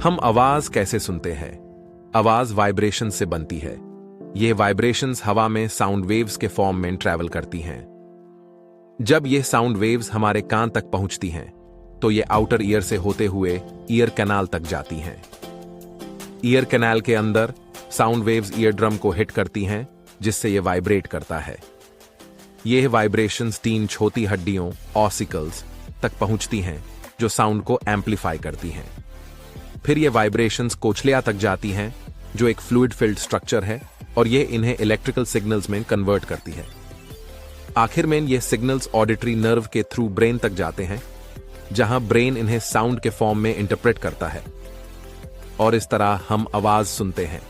हम आवाज कैसे सुनते हैं? आवाज वाइब्रेशन से बनती है। ये वाइब्रेशंस हवा में साउंड वेव्स के फॉर्म में ट्रैवल करती हैं। जब ये साउंड वेव्स हमारे कान तक पहुंचती हैं, तो ये आउटर ईयर से होते हुए ईयर कैनाल तक जाती हैं। ईयर कैनाल के अंदर साउंड वेव्स ईयर ड्रम को हिट करती हैं, जिससे ये वाइब्रेट करता है। ये वाइब्रेशंस 3 छोटी हड्डियों ऑसिकल्स तक पहुंचती हैं, जो साउंड को एम्पलीफाई करती हैं। फिर ये वाइब्रेशंस कोचलिया तक जाती हैं, जो एक फ्लूइड फिल्ड स्ट्रक्चर है, और ये इन्हें इलेक्ट्रिकल सिग्नल्स में कन्वर्ट करती है। आखिर में ये सिग्नल्स ऑडिटरी नर्व के थ्रू ब्रेन तक जाते हैं, जहां ब्रेन इन्हें साउंड के फॉर्म में इंटरप्रेट करता है, और इस तरह हम आवाज सुनते हैं।